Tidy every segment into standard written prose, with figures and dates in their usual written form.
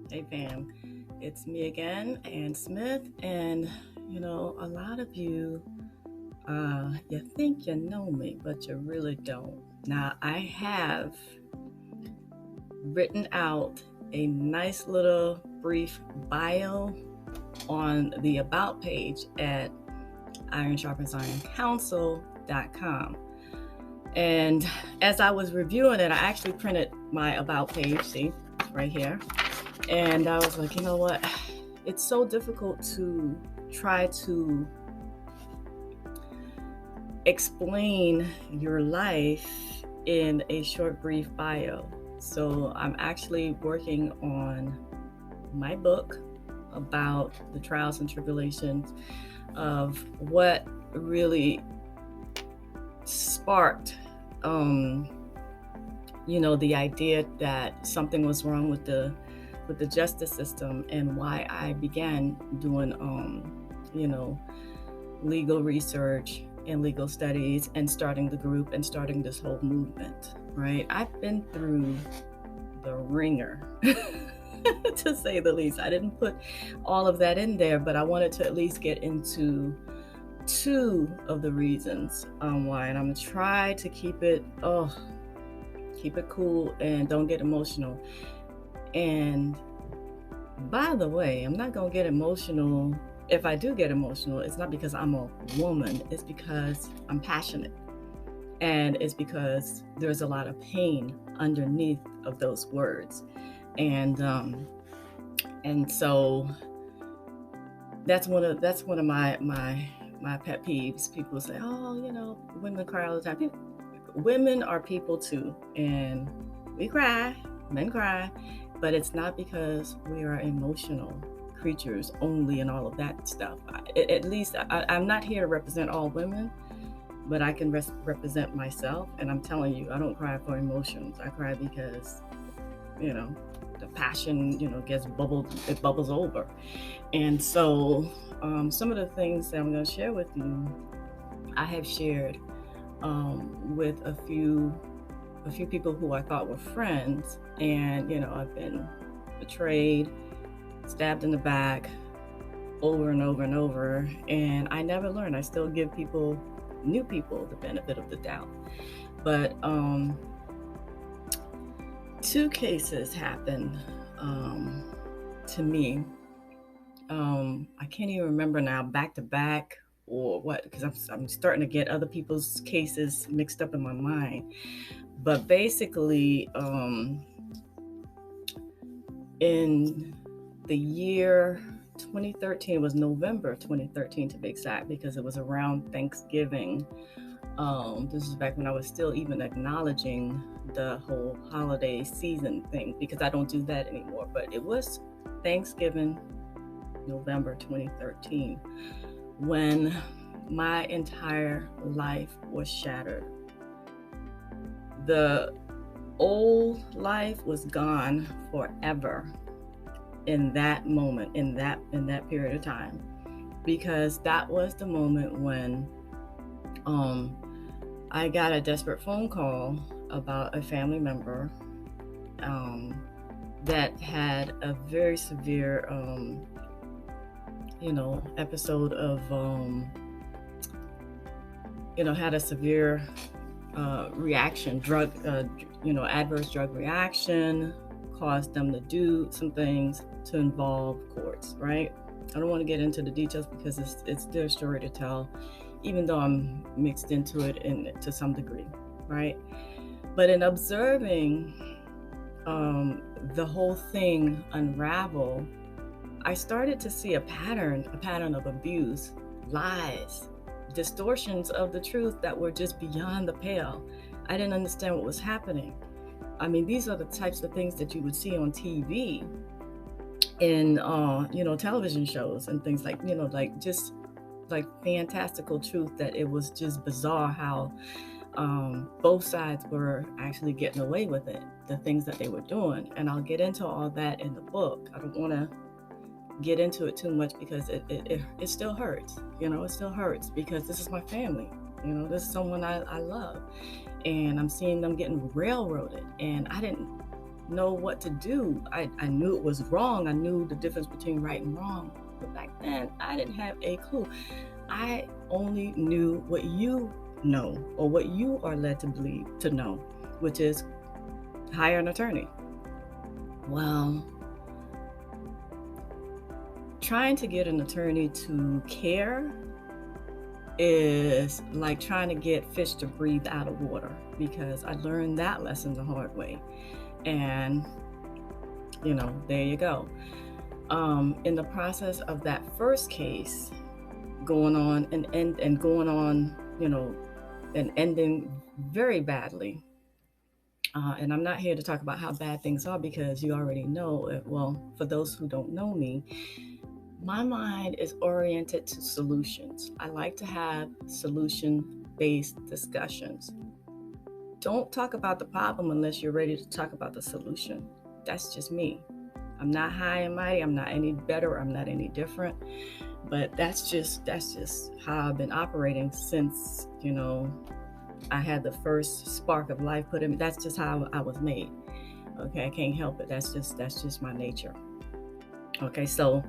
Hey fam, it's me again, Ann Smith, and a lot of you, you think you know me, but you really don't. Now, I have written out a nice little brief bio on the About page at ironsharpensironcouncil.com. And as I was reviewing it, I actually printed my About page, see, right here. And I was like, you know what? It's so difficult to try to explain your life in a short, brief bio. So I'm actually working on my book about the trials and tribulations of what really sparked, the idea that something was wrong with the justice system, and why I began doing, you know, legal research and legal studies, and starting the group and starting this whole movement. Right, I've been through the ringer. To say the least. I didn't put all of that in there, but I wanted to at least get into two of the reasons why, and I'm gonna try to keep it cool and don't get emotional. And by the way, I'm not gonna get emotional. If I do get emotional, it's not because I'm a woman, it's because I'm passionate, and it's because there's a lot of pain underneath of those words. And so that's one of my pet peeves. People say, "Oh, women cry all the time." Women are people too, and we cry, men cry, but it's not because we are emotional creatures only and all of that stuff. At least I'm not here to represent all women, but I can represent myself, and I'm telling you, I don't cry for emotions. I cry because, you know, the passion, it bubbles over. And so, some of the things that I'm going to share with you, I have shared with a few people who I thought were friends, and I've been betrayed, stabbed in the back, over and over and over, and I never learned. I still give new people, the benefit of the doubt. But two cases happened to me. I can't even remember now, back to back or what, because I'm starting to get other people's cases mixed up in my mind. But basically, in the year 2013, it was November 2013 to be exact, because it was around Thanksgiving. This is back when I was still even acknowledging the whole holiday season thing, because I don't do that anymore. But it was Thanksgiving, November 2013, when my entire life was shattered. The old life was gone forever in that moment, in that period of time, because that was the moment when I got a desperate phone call about a family member that had a very severe episode of had a severe reaction, adverse drug reaction, caused them to do some things to involve courts, right? I don't want to get into the details because it's their story to tell, even though I'm mixed into it to some degree, right? But in observing the whole thing unravel, I started to see a pattern of abuse, lies, distortions of the truth that were just beyond the pale. I didn't understand what was happening. I mean, these are the types of things that you would see on TV, in television shows and things like, just like fantastical truth, that it was just bizarre how both sides were actually getting away with it, the things that they were doing. And I'll get into all that in the book. I don't want to get into it too much because it still hurts. It still hurts because this is my family. This is someone I love, and I'm seeing them getting railroaded. And I didn't know what to do. I knew it was wrong. I knew the difference between right and wrong. But back then, I didn't have a clue. I only knew what you know, or what you are led to believe to know, which is hire an attorney. Well, trying to get an attorney to care is like trying to get fish to breathe out of water, because I learned that lesson the hard way. And, there you go. In the process of that first case going on and going on, and ending very badly. And I'm not here to talk about how bad things are, because you already know it. Well, for those who don't know me, my mind is oriented to solutions. I like to have solution-based discussions. Don't talk about the problem unless you're ready to talk about the solution. That's just me. I'm not high and mighty. I'm not any better. I'm not any different. But that's just how I've been operating since, I had the first spark of life put in me. That's just how I was made. Okay, I can't help it. That's just my nature. Okay, so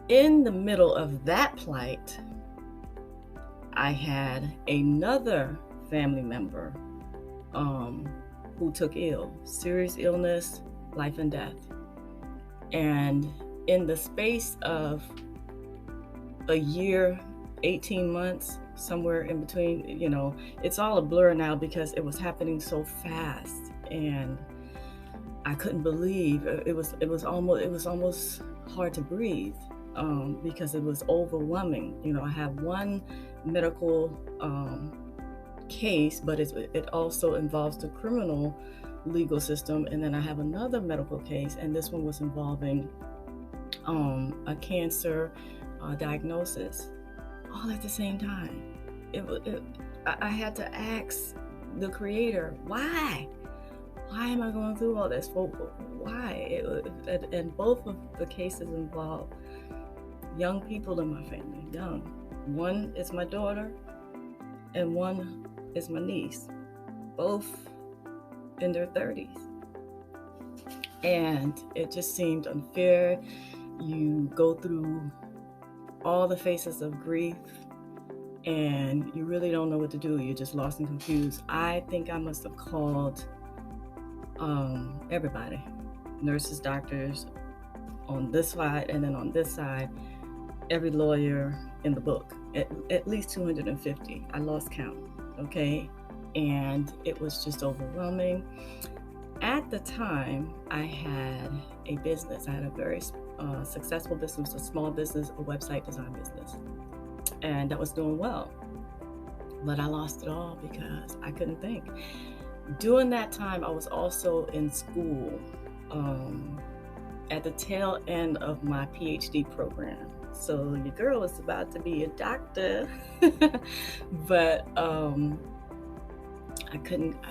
in the middle of that plight, I had another family member who took ill, serious illness, life and death. And in the space of a year, 18 months, somewhere in between, it's all a blur now because it was happening so fast, and I couldn't believe it was almost hard to breathe, because it was overwhelming. I have one medical case, but it also involves the criminal legal system, and then I have another medical case, and this one was involving a cancer diagnosis, all at the same time. I had to ask the Creator, why am I going through all this? Well, why? And both of the cases involve young people in my family. Young. One is my daughter, and one is my niece, both in their 30s. And it just seemed unfair. You go through all the phases of grief, and you really don't know what to do. You're just lost and confused. I think I must have called everybody, nurses, doctors on this side, and then on this side, every lawyer in the book, at least 250. I lost count, okay? And it was just overwhelming. At the time, I had a business. I had a very successful business, a small business, a website design business. And that was doing well. But I lost it all because I couldn't think. During that time, I was also in school at the tail end of my PhD program. So your girl is about to be a doctor. But I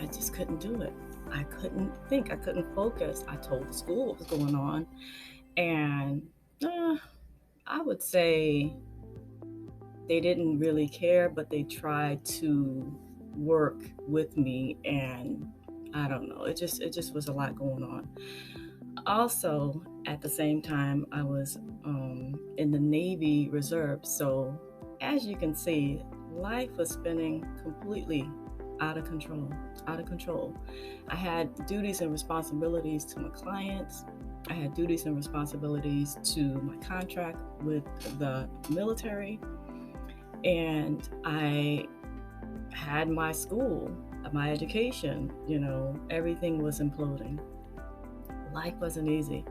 just couldn't do it. I couldn't think. I couldn't focus. I told the school what was going on. And I would say they didn't really care, but they tried to work with me, and I don't know, it just was a lot going on. Also, at the same time, I was in the Navy Reserve, so as you can see, life was spinning completely out of control. I had duties and responsibilities to my clients. I had duties and responsibilities to my contract with the military. And I had my school, my education, everything was imploding. Life wasn't easy.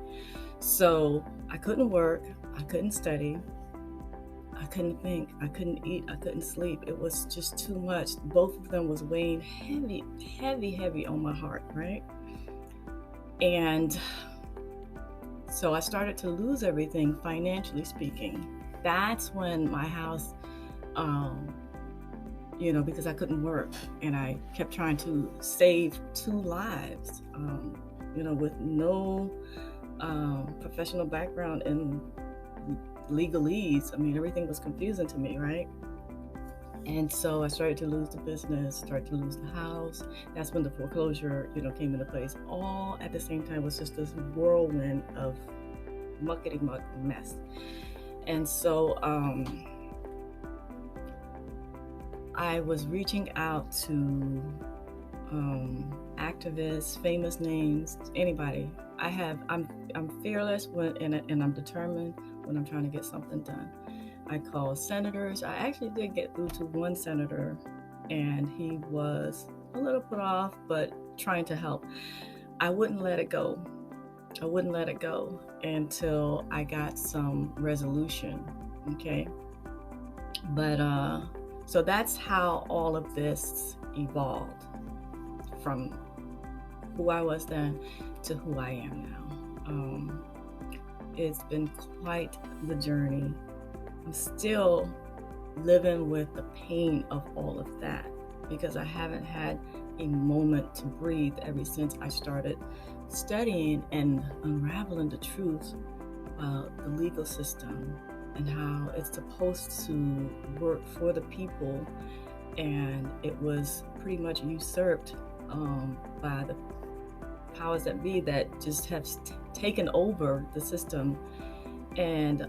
So I couldn't work, I couldn't study, I couldn't think, I couldn't eat, I couldn't sleep. It was just too much. Both of them was weighing heavy on my heart, right? And so I started to lose everything, financially speaking. That's when my house, because I couldn't work, and I kept trying to save 2 lives, with no professional background in legalese. I mean, everything was confusing to me, right? And so I started to lose the business, started to lose the house. That's when the foreclosure, came into place. All at the same time was just this whirlwind of muckety muck mess. And so I was reaching out to activists, famous names, anybody. I'm fearless and I'm determined when I'm trying to get something done. I called senators. I actually did get through to one senator, and he was a little put off, but trying to help. I wouldn't let it go. I wouldn't let it go until I got some resolution. Okay. But so that's how all of this evolved, from who I was then to who I am now. It's been quite the journey. I'm still living with the pain of all of that because I haven't had a moment to breathe ever since I started studying and unraveling the truth about the legal system and how it's supposed to work for the people, and it was pretty much usurped by the powers that be that just have taken over the system, and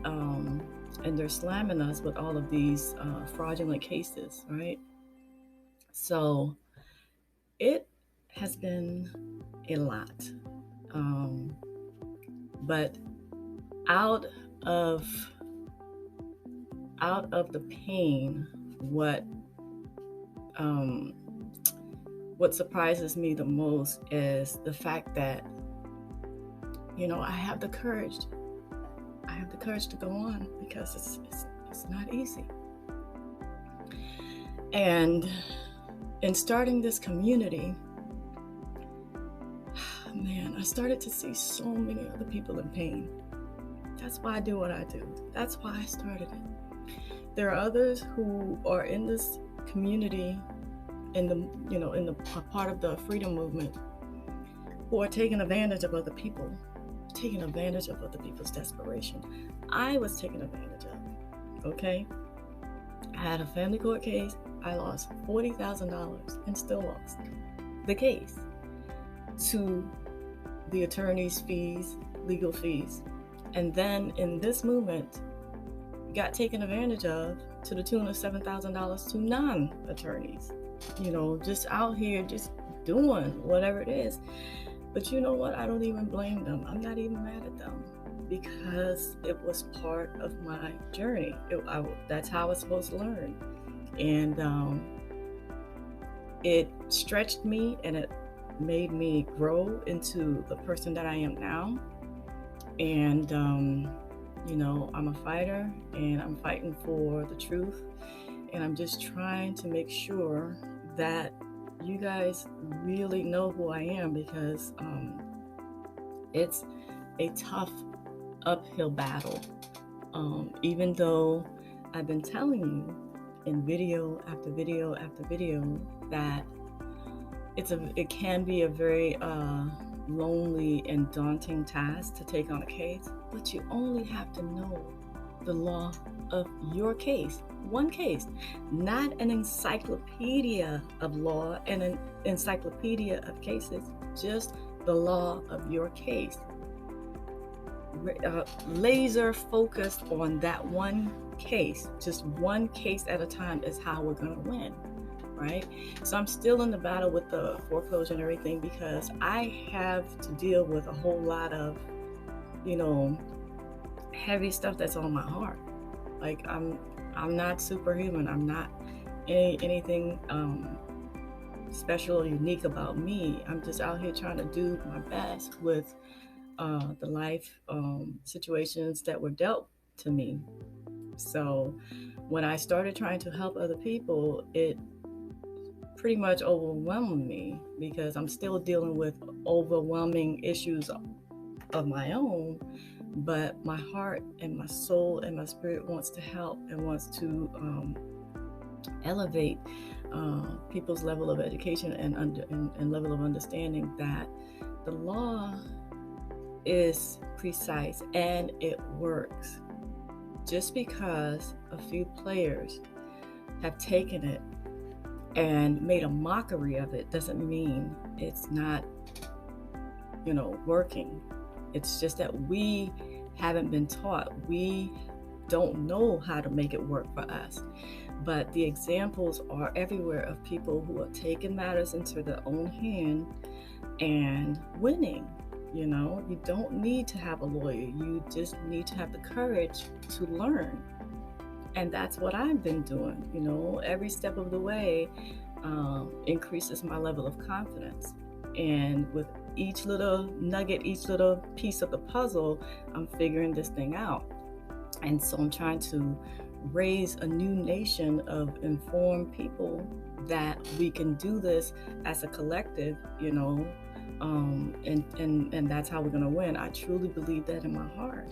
they're slamming us with all of these fraudulent cases, right? So it has been a lot, but out of the pain, what surprises me the most is the fact that I have the courage. I have the courage to go on because it's not easy. And in starting this community, man, I started to see so many other people in pain. That's why I do what I do. That's why I started it. There are others who are in this community, in the part of the freedom movement, who are taking advantage of other people, taking advantage of other people's desperation. I was taken advantage of. Okay, I had a family court case. I lost $40,000 and still lost the case to the attorney's fees, legal fees. And then in this movement, got taken advantage of to the tune of $7,000 to non-attorneys. Just out here, just doing whatever it is. But you know what? I don't even blame them. I'm not even mad at them because it was part of my journey. That's how I was supposed to learn. And it stretched me and it made me grow into the person that I am now. And, I'm a fighter and I'm fighting for the truth. And I'm just trying to make sure that you guys really know who I am, because it's a tough uphill battle. Even though I've been telling you in video after video after video that it can be a very lonely and daunting task to take on a case, but you only have to know the law of your case. One case, not an encyclopedia of law and an encyclopedia of cases, just the law of your case. Laser focused on that one case, just one case at a time is how we're going to win, right? So I'm still in the battle with the foreclosure and everything because I have to deal with a whole lot of, heavy stuff that's on my heart. Like I'm not superhuman. I'm not anything special or unique about me. I'm just out here trying to do my best with the life situations that were dealt to me. So when I started trying to help other people, it pretty much overwhelmed me because I'm still dealing with overwhelming issues of my own. But my heart and my soul and my spirit wants to help and wants to elevate people's level of education and level of understanding that the law is precise and it works. Just because a few players have taken it and made a mockery of it doesn't mean it's not, working. It's just that we haven't been taught. We don't know how to make it work for us. But the examples are everywhere of people who are taking matters into their own hand and winning. You don't need to have a lawyer. You just need to have the courage to learn. And that's what I've been doing. Every step of the way increases my level of confidence. And with each little nugget, each little piece of the puzzle, I'm figuring this thing out. And so I'm trying to raise a new nation of informed people that we can do this as a collective, and that's how we're going to win. I truly believe that in my heart,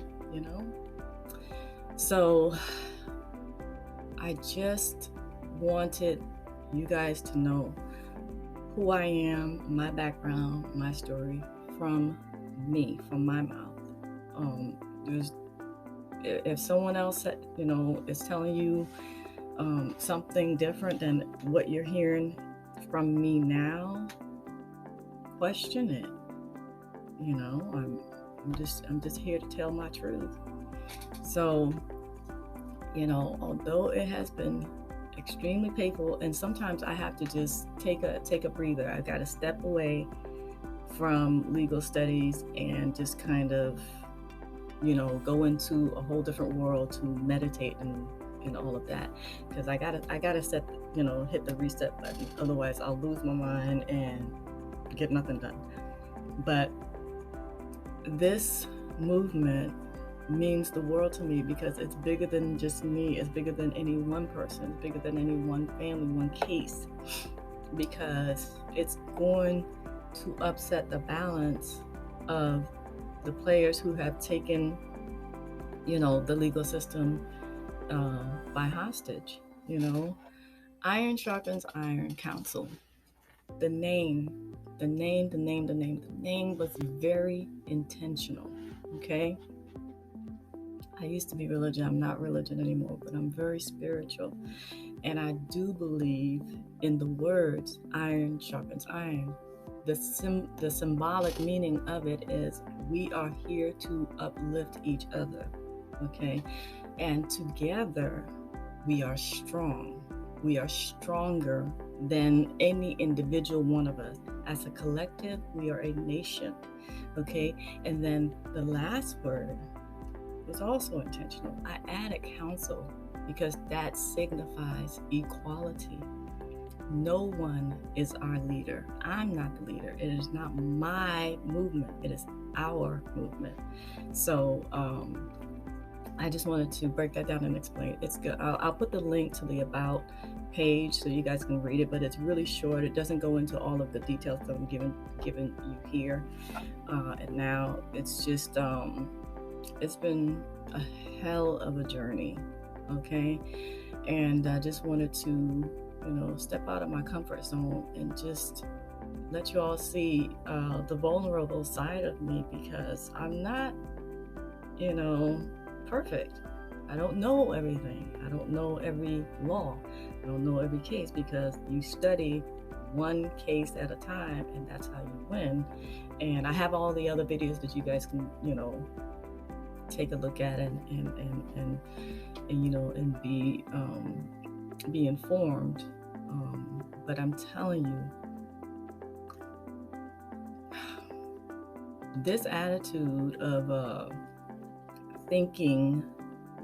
So I just wanted you guys to know who I am, my background, my story from me, from my mouth. If someone else, is telling you something different than what you're hearing from me now, question it. I'm just here to tell my truth. So, although it has been extremely painful, and sometimes I have to just take a breather. I got to step away from legal studies and just kind of, go into a whole different world to meditate and all of that, because I gotta set, hit the reset button. Otherwise, I'll lose my mind and get nothing done. But this movement means the world to me because it's bigger than just me. It's bigger than any one person. It's bigger than any one family, one case, because it's going to upset the balance of the players who have taken, the legal system by hostage. Iron sharpens iron council. The name was very intentional. Okay. I used to be religion. I'm not religion anymore, but I'm very spiritual. And I do believe in the words, iron sharpens iron. The symbolic meaning of it is we are here to uplift each other, okay? And together we are strong. We are stronger than any individual one of us. As a collective, we are a nation, okay? And then the last word was also intentional. I added council because that signifies equality. No one is our leader. I'm not the leader. It is not my movement. It is our movement. So I just wanted to break that down and explain. It's good. I'll put the link to the About page so you guys can read it, but it's really short. It doesn't go into all of the details that I'm giving you here. And now it's just, it's been a hell of a journey, okay? And I just wanted to step out of my comfort zone and just let you all see the vulnerable side of me, because I'm not, perfect. I don't know everything. I don't know every law. I don't know every case, because you study one case at a time, and that's how you win. And I have all the other videos that you guys can, take a look at and be informed. But I'm telling you, this attitude of thinking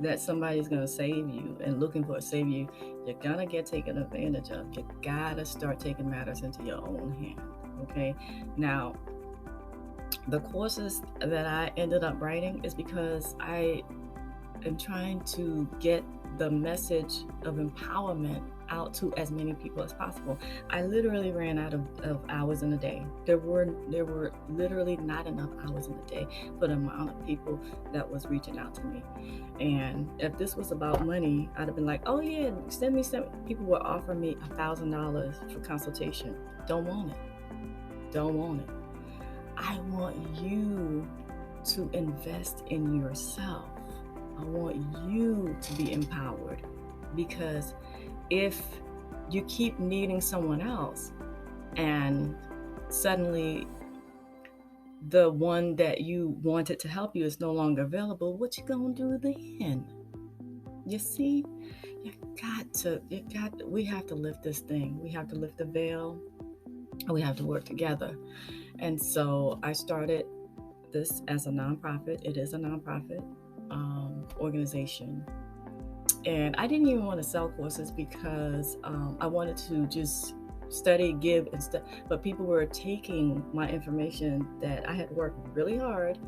that somebody's going to save you and looking for a savior, you're going to get taken advantage of. You got to start taking matters into your own hand, okay? Now, the courses that I ended up writing is because I am trying to get the message of empowerment out to as many people as possible. I literally ran out of hours in a day. There were literally not enough hours in a day for the amount of people that was reaching out to me. And if this was about money, I'd have been like, oh yeah, send me some. People would offer me $1,000 for consultation. Don't want it. I want you to invest in yourself. I want you to be empowered, because if you keep needing someone else and suddenly the one that you wanted to help you is no longer available, what you gonna do then? You see, we have to lift this thing. We have to lift the veil, and we have to work together. And so I started this as a nonprofit. It is a nonprofit organization. And I didn't even want to sell courses because I wanted to just study, give, and stuff. But people were taking my information that I had worked really hard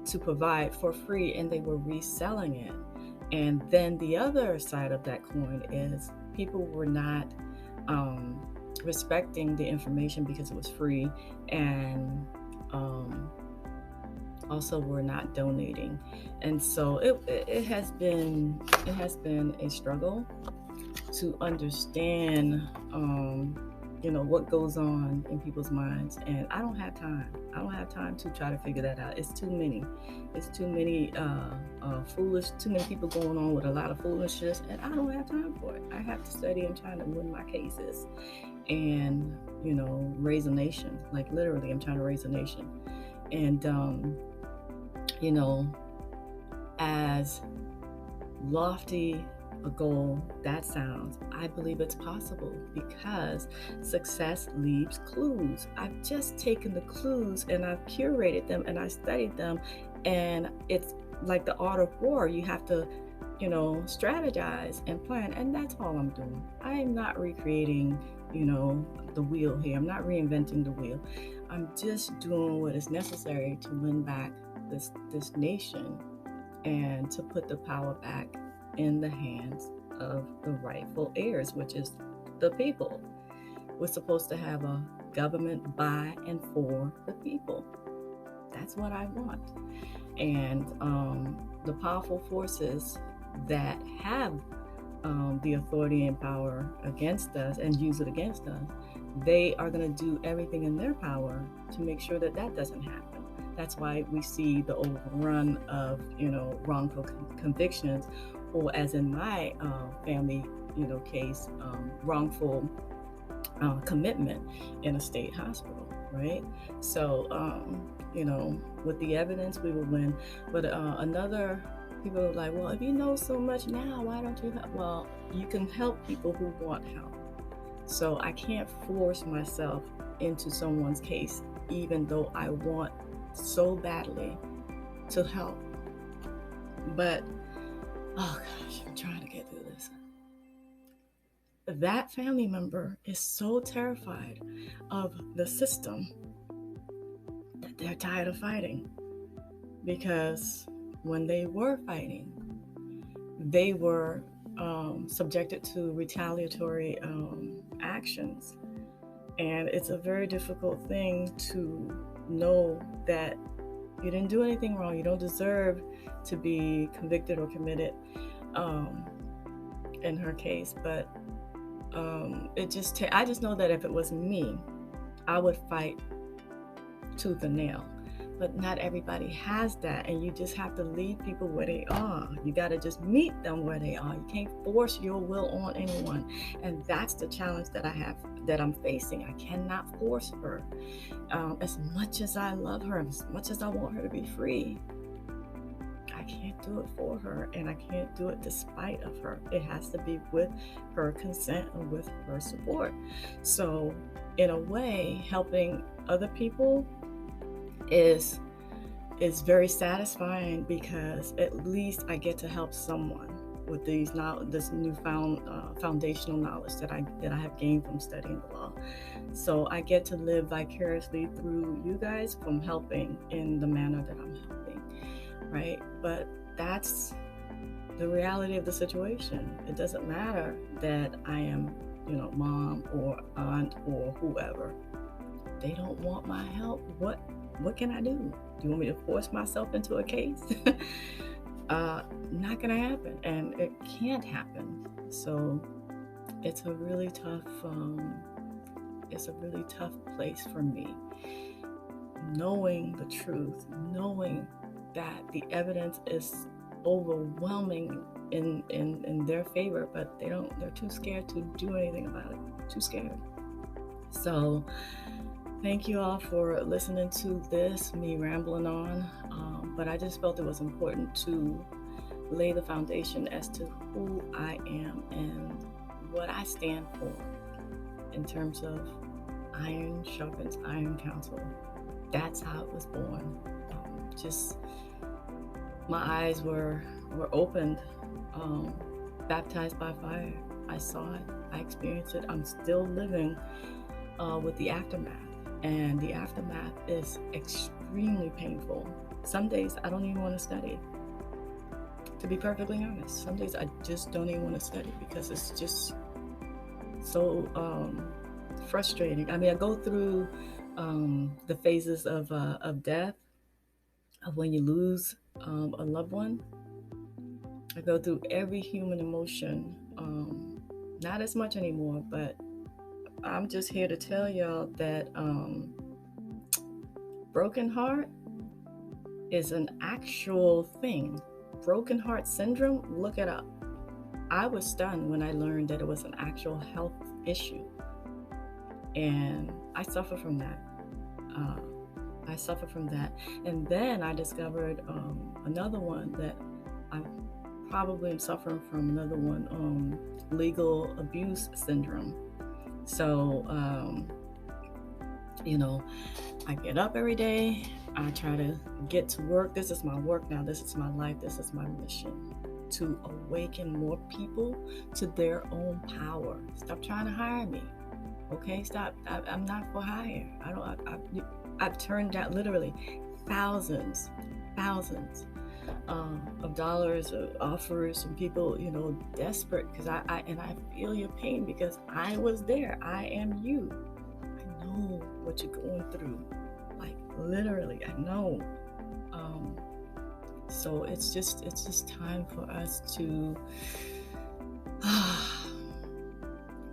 to provide for free, and they were reselling it. And then the other side of that coin is people were not respecting the information because it was free, and also were not donating. And so it has been a struggle to understand what goes on in people's minds, and I don't have time to try to figure that out. It's too many too many people going on with a lot of foolishness, and I don't have time for it. I have to study. I'm trying to win my cases and raise a nation. Like, literally, I'm trying to raise a nation. And as lofty a goal that sounds, I believe it's possible because success leaves clues. I've just taken the clues and I've curated them and I studied them, and it's like the art of war. You have to strategize and plan, and that's all I'm doing. I am not recreating the wheel here. I'm not reinventing the wheel. I'm just doing what is necessary to win back this nation and to put the power back in the hands of the rightful heirs, which is the people. We're supposed to have a government by and for the people. That's what I want. And the powerful forces that have the authority and power against us and use it against us, they are going to do everything in their power to make sure that doesn't happen. That's why we see the overrun of wrongful convictions, or as in my family case, wrongful commitment in a state hospital, right? So with the evidence we will win. But another people are like, well, if you know so much now, why don't you help? Well, you can help people who want help. So I can't force myself into someone's case, even though I want so badly to help. But, oh gosh, I'm trying to get through this. That family member is so terrified of the system that they're tired of fighting, because when they were fighting, they were subjected to retaliatory actions. And it's a very difficult thing to know that you didn't do anything wrong. You don't deserve to be convicted or committed in her case. But I just know that if it was me, I would fight tooth and nail. But not everybody has that, and you just have to leave people where they are. You got to just meet them where they are. You can't force your will on anyone, and that's the challenge that I'm facing. I cannot force her. As much as I love her, as much as I want her to be free, I can't do it for her, and I can't do it despite of her. It has to be with her consent and with her support. So, in a way, helping other people is very satisfying, because at least I get to help someone with this newfound foundational knowledge that I have gained from studying the law. So I get to live vicariously through you guys from helping in the manner that I'm helping, right? But that's the reality of the situation. It doesn't matter that I am, mom or aunt or whoever. They don't want my help. What can I do? Do you want me to force myself into a case? Not gonna happen, and it can't happen. So it's a really tough place for me, knowing the truth, knowing that the evidence is overwhelming in their favor, but they're too scared to do anything about it. Too scared. So thank you all for listening to this, me rambling on. But I just felt it was important to lay the foundation as to who I am and what I stand for in terms of iron sharpens iron counsel. That's how it was born. Just my eyes were opened, baptized by fire. I saw it, I experienced it. I'm still living with the aftermath, and the aftermath is extremely painful. Some days I don't even want to study. To be perfectly honest, some days I just don't even want to study because it's just so frustrating. I mean, I go through the phases of death, of when you lose a loved one. I go through every human emotion, not as much anymore, but I'm just here to tell y'all that broken heart is an actual thing. Broken heart syndrome, look it up. I was stunned when I learned that it was an actual health issue. And I suffer from that. And then I discovered another one that I probably am suffering from, another one, legal abuse syndrome. So, I get up every day. I try to get to work. This is my work now. This is my life. This is my mission, to awaken more people to their own power. Stop trying to hire me. Okay, stop. I'm not for hire. I've turned down literally thousands of dollars of offers from people, desperate, because I feel your pain because I was there. I am you. I know what you're going through. Like literally, I know. So it's just time for us to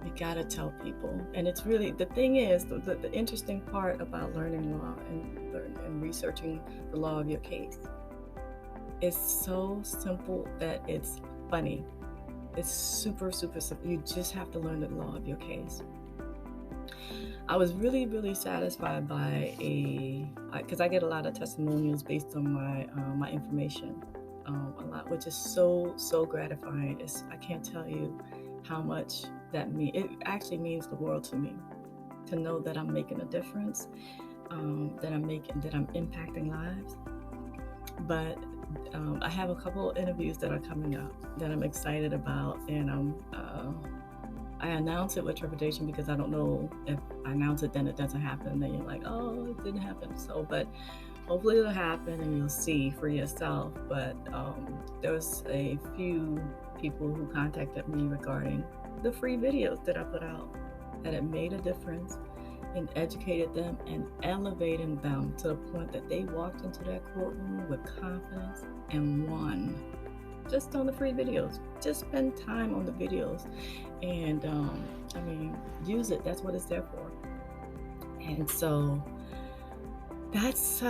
we gotta tell people. And it's really, the thing is, the interesting part about learning law and researching the law of your case is so simple that it's funny. It's super, super simple. You just have to learn the law of your case. I was really, really satisfied by because I get a lot of testimonials based on my information, a lot, which is so gratifying. I can't tell you how much that means. It actually means the world to me, to know that I'm making a difference, that I'm impacting lives. But I have a couple of interviews that are coming up that I'm excited about, and I announce it with trepidation because I don't know if I announce it then it doesn't happen. Then you're like, oh, it didn't happen. So, but hopefully it'll happen and you'll see for yourself. But there was a few people who contacted me regarding the free videos that I put out, that it made a difference and educated them and elevating them to the point that they walked into that courtroom with confidence and won. Just on the free videos. Just spend time on the videos, and use it. That's what it's there for. And so that's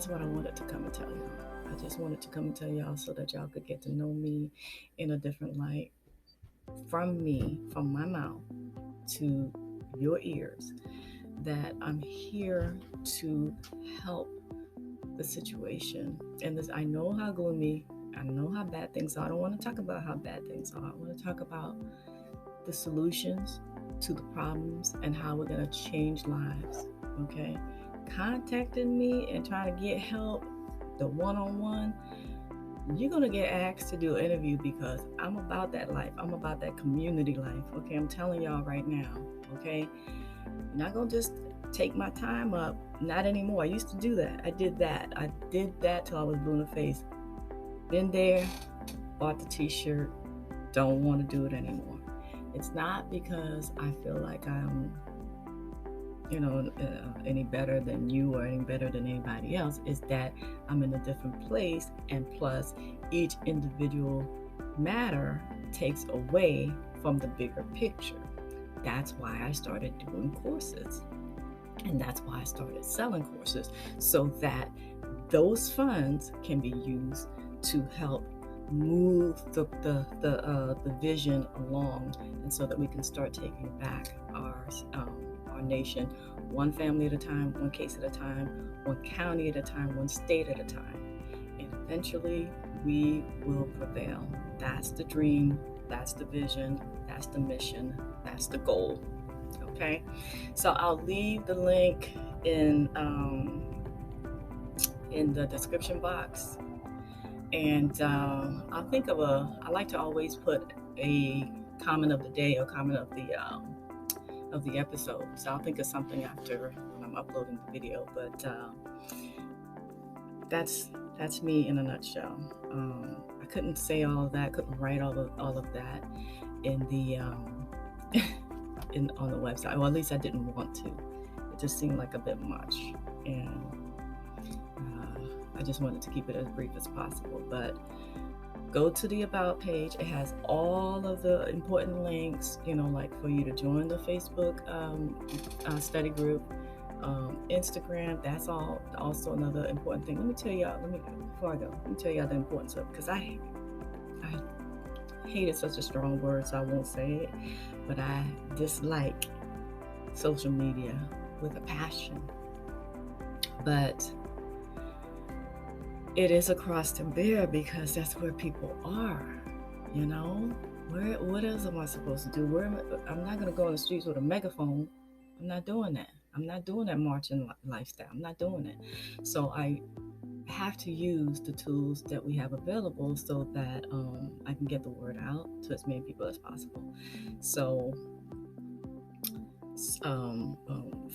what I wanted to come and tell you. I just wanted to come and tell y'all so that y'all could get to know me in a different light, from me, from my mouth to your ears, that I'm here to help the situation. And I know how gloomy, I know how bad things are. I don't want to talk about how bad things are. I want to talk about the solutions to the problems and how we're going to change lives. Okay? Contacting me and trying to get help, the one-on-one, you're going to get asked to do an interview because I'm about that life. I'm about that community life. Okay? I'm telling y'all right now. Okay? I'm not going to just take my time up. Not anymore. I used to do that. I did that till I was blue in the face. Been there, bought the t-shirt, don't want to do it anymore. It's not because I feel like I'm any better than you or any better than anybody else. Is that I'm in a different place, and plus each individual matter takes away from the bigger picture. That's why I started doing courses. And that's why I started selling courses, so that those funds can be used to help move the vision along, and so that we can start taking back our nation, one family at a time, one case at a time, one county at a time, one state at a time, and eventually we will prevail. That's the dream, that's the vision, that's the mission, that's the goal. Okay, so I'll leave the link in the description box, and I'll think of I like to always put a comment of the day or comment of the episode. So I'll think of something after when I'm uploading the video. But that's me in a nutshell. I couldn't say all of that, couldn't write all of that in the on the website. Well, at least I didn't want to. It just seemed like a bit much, and I just wanted to keep it as brief as possible. But go to the About page. It has all of the important links, like for you to join the Facebook study group, Instagram. That's also another important thing. Let me tell y'all, before I go, let me tell y'all the importance of, because I hate is such a strong word, so I won't say it, but I dislike social media with a passion. But it is a cross to bear, because that's where people are, what else am I supposed to do? I'm not going to go on the streets with a megaphone. I'm not doing that. I'm not doing that marching lifestyle. I'm not doing it. So I have to use the tools that we have available so that I can get the word out to as many people as possible. So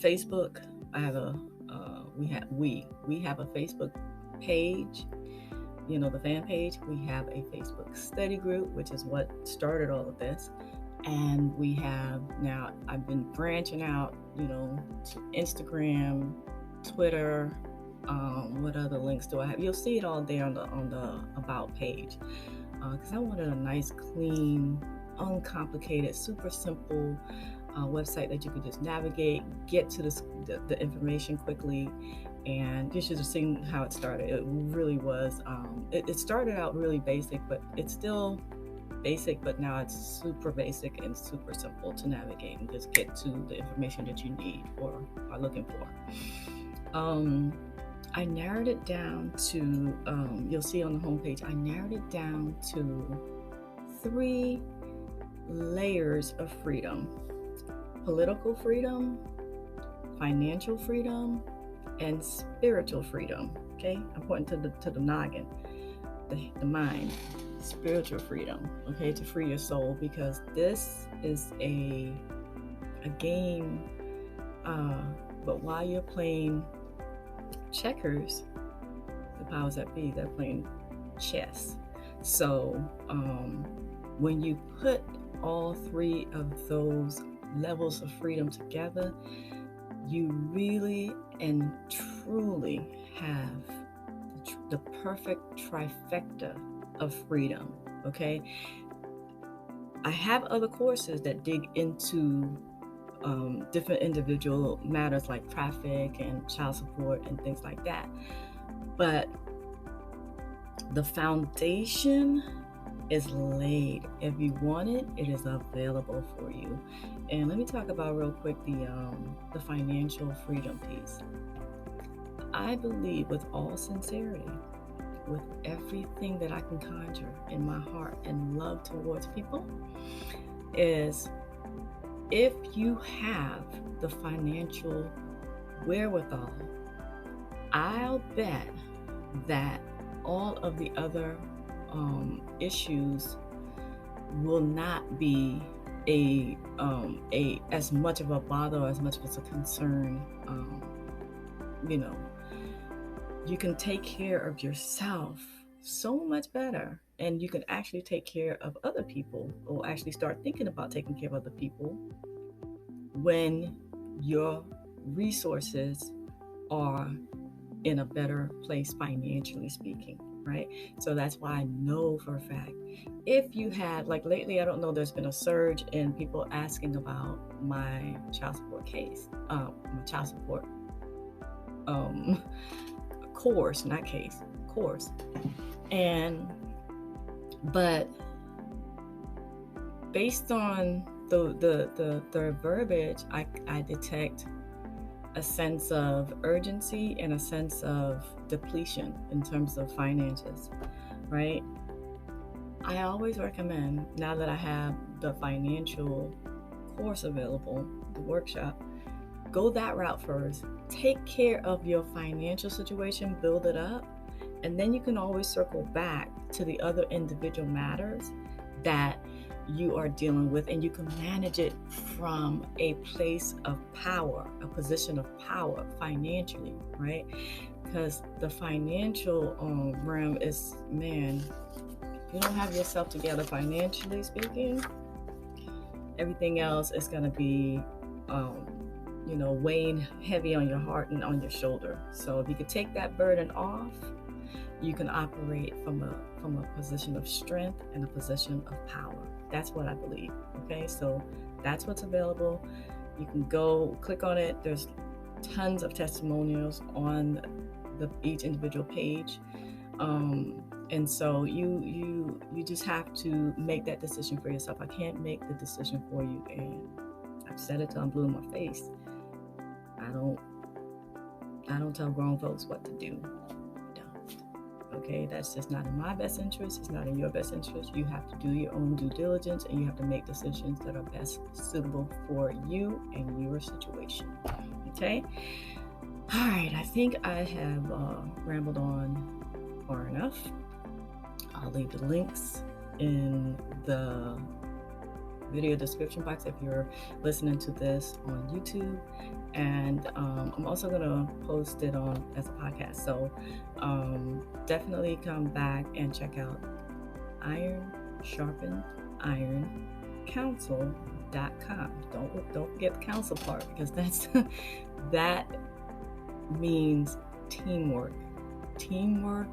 Facebook, I have we have a Facebook page, the fan page. We have a Facebook study group, which is what started all of this. And we have now, I've been branching out, to Instagram, Twitter. What other links do I have? You'll see it all there on the About page, because I wanted a nice, clean, uncomplicated, super simple website that you could just navigate, get to the information quickly. And you should have seen how it started. It really was. It started out really basic, but it's still basic, but now it's super basic and super simple to navigate and just get to the information that you need or are looking for. I narrowed it down to, you'll see on the homepage, I narrowed it down to 3 layers of freedom: political freedom, financial freedom, and spiritual freedom. Okay, I'm pointing to the noggin, the mind. Spiritual freedom, okay, to free your soul, because this is a game, but while you're playing checkers, the powers that be, they're playing chess. So when you put all 3 of those levels of freedom together, you really and truly have the perfect trifecta of freedom. Okay, I have other courses that dig into different individual matters like traffic and child support and things like that, but the foundation is laid. If you want it, it is available for you. And let me talk about real quick the financial freedom piece. I believe with all sincerity, with everything that I can conjure in my heart and love towards people, is if you have the financial wherewithal, I'll bet that all of the other issues will not be a as much of a bother or as much as a concern. You can take care of yourself so much better, and you can actually take care of other people, or actually start thinking about taking care of other people, when your resources are in a better place financially speaking, right? So that's why I know for a fact, if you have, like lately, I don't know, there's been a surge in people asking about my child support case, my child support course, not case, course. But based on the verbiage, I detect a sense of urgency and a sense of depletion in terms of finances, right? I always recommend, now that I have the financial course available, the workshop, go that route first. Take care of your financial situation, build it up, and then you can always circle back to the other individual matters that you are dealing with, and you can manage it from a place of power, a position of power financially, right? Because the financial realm is, man, if you don't have yourself together financially speaking, everything else is going to be weighing heavy on your heart and on your shoulder. So if you could take that burden off, you can operate from a position of strength and a position of power. That's what I believe. Okay, so that's what's available. You can go click on it. There's tons of testimonials on each individual page. And so you just have to make that decision for yourself. I can't make the decision for you, and I've said it till I'm blue in my face. I don't tell grown folks what to do. I don't. Okay, that's just not in my best interest. It's not in your best interest. You have to do your own due diligence, and you have to make decisions that are best suitable for you and your situation. Okay. All right. I think I have rambled on far enough. I'll leave the links in the video description box if you're listening to this on YouTube, and I'm also going to post it on as a podcast, so definitely come back and check out Iron Sharpened Iron Council.com. Don't forget the council part, because that means teamwork. Teamwork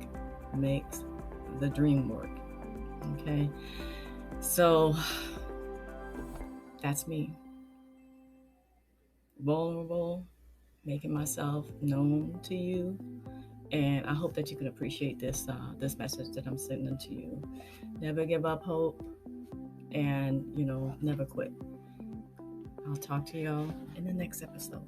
makes the dream work. Okay, so that's me, vulnerable, making myself known to you, and I hope that you can appreciate this message that I'm sending to you. Never give up hope, and never quit. I'll talk to y'all in the next episode.